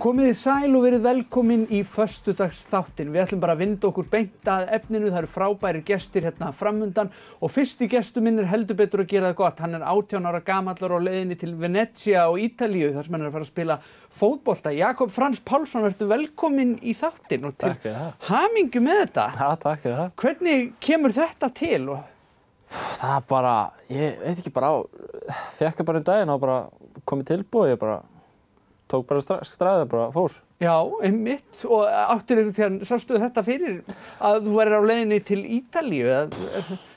Komið þið sæl og verið velkomin í föstudagsþáttinn. Við ætlum bara að vinda okkur beint að efninu. Það eru frábærir gestir hérna framundan og fyrsti gestur minn heldur betur að gera það gott. Hann er 18 ára gamall á leiðinni til Venezia og Ítalíu þar sem hann er að fara að spila fótbolta. Jakob Frans Pálsson, vertu velkomin í þáttinn og til hamingju með þetta. Já, takk fyrir það. Hvernig kemur þetta til? Það er bara, ég veit ekki bara fekk bara daginn og bara komið tilbúið, ég bara tók bara straðið, bara fór. Já, einmitt. Og áttir einhvern tíðan, sástu þetta fyrir að þú værir á leiðinni til Ítalíu?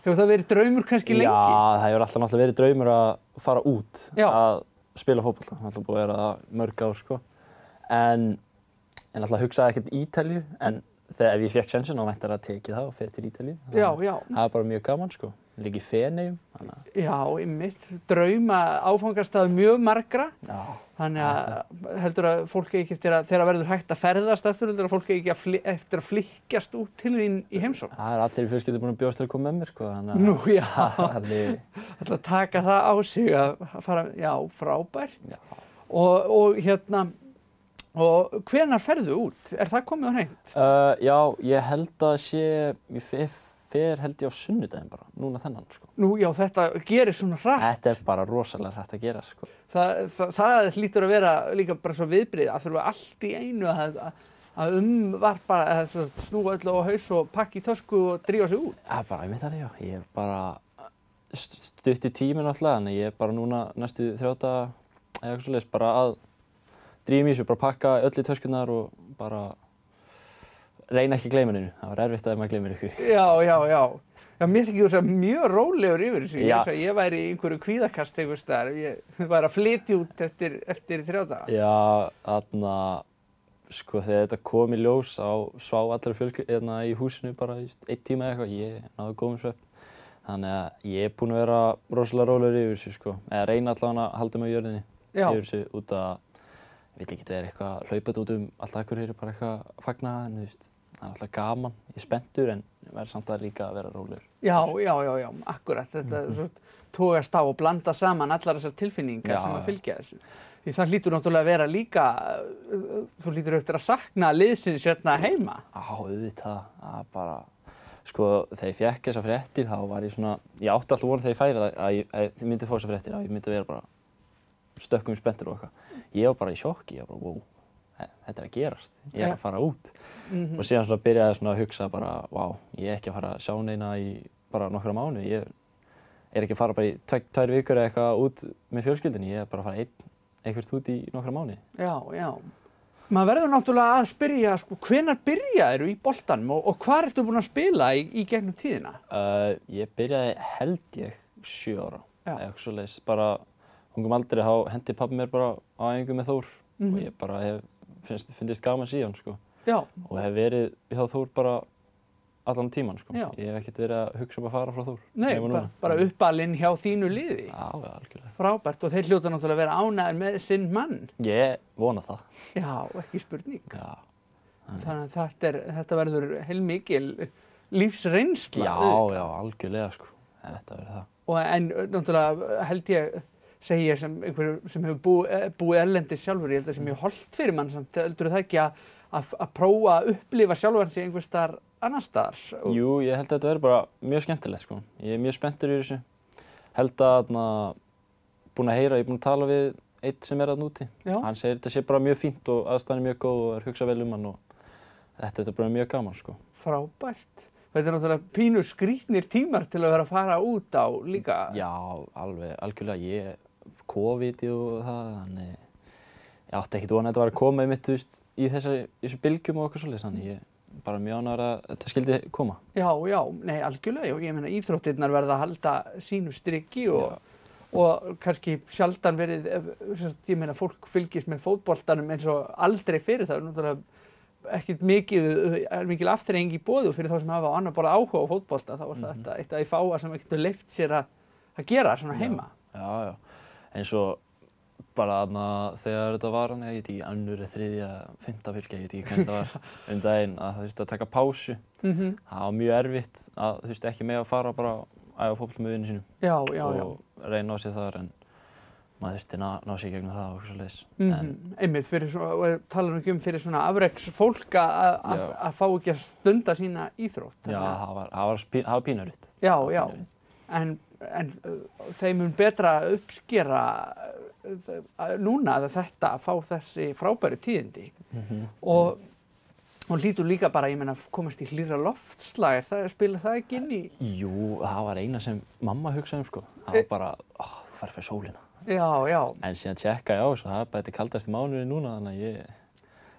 Hefur það verið draumur kannski lengi? Já, það hefur alltaf náttúrulega verið draumur að fara út að spila fótbolta. Það er alltaf búið að vera mörg ár, sko. En alltaf hugsaði ekkert Ítalíu, en ef ég fekk sjansinn þá væntanlega tekið það og fer til Ítalíu. Já, já. Það er bara mjög gaman, sko. Líka í Feneyjum. Já, einmitt. Drauma áfangastaður mjög margra. Já. Þannig að heldur að fólk eigi ekki eftir að þegar verður hægt að ferðast aftur, heldur að fólk eigi ekki eftir að flykkjast út til þín í heimsókn. Það er allir í fjölskyldu búin að bjóðast til að koma með mér, sko. Nú, já. Það að taka það á sig að fara, já, frábært. Já. Og hvenær ferðu út? Er það komið á hreint? Já, ég held að ég fer held ég á sunnudaginn bara, núna þennan, sko. Nú, já, þetta gerir svona hratt. Þetta er bara rosalega hratt að gera, sko. Það hlýtur að vera líka bara svo viðbrigði að þurfa allt í einu að umvarpa, að snúa öllu á haus og pakka í tösku og drífa sig út. Já, bara einmitt þannig, já. Ég er bara stutt í tíminn alltaf, en ég er bara núna næstu 3 daga eða eitthvað svoleiðis, bara að drífa í þessu, bara pakka öll í töskurnar og bara reyna ekki að gleyma neinu. Það var erfitt að maður gleymir ykkur. Já. Já, mér þykir þú að mjög rólegur yfir þessu. Ég væri í einhverju kvíðakast einhvers staðar. Ég væri að flytja út eftir 3 daga. Já, þarna, sko, þegar þetta kom í ljós svá allra fjölskyldu í húsinu bara 1 tíma eða eitthvað. Ég náði góðum svefn. Þannig að ég er búinn að vera rosalega rólegur yfir þessu, sko. Eða reyna allavega að halda mig á jörðinni yfir þessu út að ég vil ekki vera eitthvað hlaupað út alltaf Akureyri, bara eitthvað að fagna, en þú veist. Það er alltaf gaman, ég er spenntur en verður samt að líka að vera rólegur. Já, akkurat. Þetta togast á og blanda saman allar þessar tilfinningar sem að fylgja þessu. Því það hlýtur náttúrulega að vera líka, þú hlýtur eftir að sakna liðsins hérna heima. Já, auðvitað. Það er bara, sko, þegar ég fékk þessar fréttir, þá var ég svona, ég átti alltaf von þegar ég færi það að ég myndi fá þessar fréttir, að ég myndi vera bara stökkum spenntur og eitthvað. Ég var bara í sjokki, ég var bara, wow. Þetta er að gerast, ég er að fara út og síðan svona byrjaði svona að hugsa bara, vá, ég er ekki að fara að sjá neina í bara nokkra mánuði, ég er ekki að fara bara í 2 vikur eða eitthvað út með fjölskyldunni, ég er bara að fara eitthvað út í nokkra mánuði. Já. Maður verður náttúrulega að spyrja, sko, hvenær byrjaðirðu í boltanum og hvar ertu búinn að spila í gegnum tíðina? Ég byrjaði held ég 7 ára, eitthvað svoleiðis, bara ungum aldri þá hendi pabbi mér bara á æfingu með Þór og ég bara finnst gaman síðan, sko. Já. Og hef verið hjá Þór bara allan tíman, sko. Já. Ég hef ekkert verið að hugsa að fara frá Þór. Nei, bara uppalinn hjá þínu liði. Já, algjörlega. Frábært, og þeir hljóta náttúrulega að vera ánægðir með sinn mann. Ég vona það. Já, ekki spurning. Já. Þannig að þetta verður heilmikil lífsreynsla. Já, algjörlega, sko. Þetta verður það. En náttúrulega held ég, segi ég sem einhverju sem hefur búið erlendis sjálfur, ég held að það sé mjög hollt fyrir mann samt, heldur það ekki að prófa að upplifa sjálfan sig einhvers staðar annars staðar? Jú, ég held að þetta verður bara mjög skemmtilegt, sko. Ég er mjög spenntur í þessu. Held að búinn að heyra, ég er búinn að tala við einn sem er þarna úti. Já. Hann segir þetta sé bara mjög fínt og aðstæðan er mjög góð og er hugsað vel hann og þetta er bara mjög gaman, sko. Frábært. Þetta er náttúrulega pínu skrýtnir tímar til að vera að fara út á líka. Já, algjörlega. COVID og það, þannig ég átti ekkert von að þetta var að koma mitt, í þessu bylgjum og okkur svoleiðis, þannig ég er bara mjög ánægður að þetta skyldi koma. Já, nei, algjörlega, og ég meina íþróttirnar verða að halda sínu striki og kannski sjaldan verið, ég meina fólk fylgist með fótboltanum eins og aldrei fyrir það, náttúrulega ekkert mikil afþreying í boði fyrir þá sem hafa á annar borð áhuga á fótbolta, þá var þetta eitt af því fáa sem getur leyft sér að gera svona heima. Já. Eins og bara þegar þetta var ég veit ekki, 2., 3., 5. fylgja, ég veit ekki hvernig það var daginn, að það þurfti að taka pásu. Það var mjög erfitt að ekki með að fara bara að æfa fótbolta með vinum sínum. Já. Og reyna á sig þar, en maður þurfti ná sig í gegnum það og svoleiðis. Einmitt, fyrir svona, og tala nú ekki fyrir svona afreksfólk að fá ekki að stunda sína íþrótt. Já, það var pínuritt. Já, en þeim mun betra uppskera núna þetta að fá þessi frábæru tíðindi og hlýtur líka bara, ég meina, komast í hlýra loftslag, spila það ekki inn í? Jú, það var eina sem mamma hugsaði sko. Það var bara, þú færð fyrir sólina. Já. En síðan tjekkaði ég á þessu, það er bara þetta kaldasti mánuði núna, þannig að ég...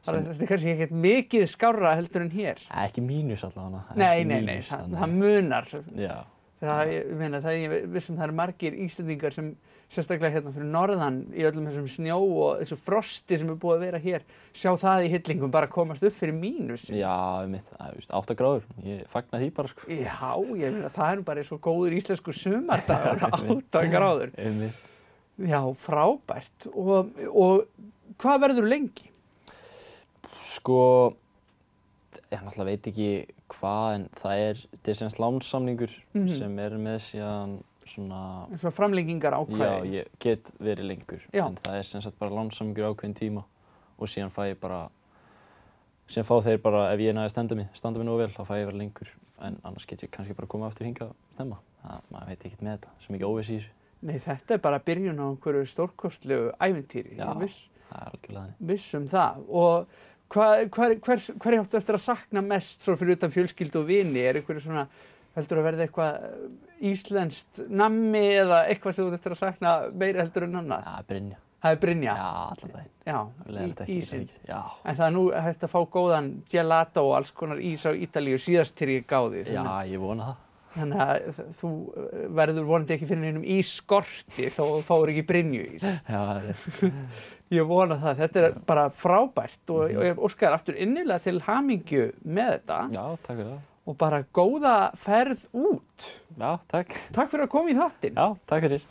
Þetta er kannski ekkert mikið skárra heldur en hér. Ekki mínus allavega. Nei, það munar. Já. Ég meina, ég vissum það eru margir Íslendingar sem sérstaklega hérna fyrir norðan í öllum þessum snjó og þessu frosti sem búið að vera hér, sjá það í hillingum bara komast upp fyrir mínus. Já, 8 gráður, ég fagna því bara sko. Já, ég meina, það er bara svo góður íslenskur sumardagur, 8 gráður. Já, frábært. Og hvað verður lengi? Sko, ég náttúrulega veit ekki hvað, en það er semst lánssamningur sem er með síðan svona framlengingar ákvæði. Já, ég get verið lengur, en það er semst bara lánssamningur ákveðin tíma og síðan fá þeir bara, ef ég næði að standa mig nógu vel, þá fæ ég vera lengur, en annars get ég kannski bara koma aftur hingað nema. Maður veit ekkert með þetta, svo mikið óviss í þessu. Nei, þetta er bara byrjun á einhverju stórkostlegu ævintýri. Já, það er algjörlega þannig. Viss það. Og hver áttu eftir að sakna mest svo fyrir utan fjölskyldu og vini? Er einhverju svona, heldur að verða eitthvað íslenskt nammi eða eitthvað sem þú eftir að sakna meira heldur en annað? Já, Brynja. Það er Brynja? Já, allan daginn. Já, ísinn. Já. En það er nú hægt að fá góðan gelato og alls konar ís á Ítalíu síðast til ég gáði. Já, ég vona það. Þannig að þú verður vonandi ekki fyrir einum ísskorti þó þú fáir ekki Brynjuís. Já, það er. Ég vona það. Þetta er bara frábært og ég óskar aftur innilega til hamingju með þetta. Já, takk fyrir það. Og bara góða ferð út. Já, takk. Takk fyrir að koma í þáttinn. Já, takk fyrir.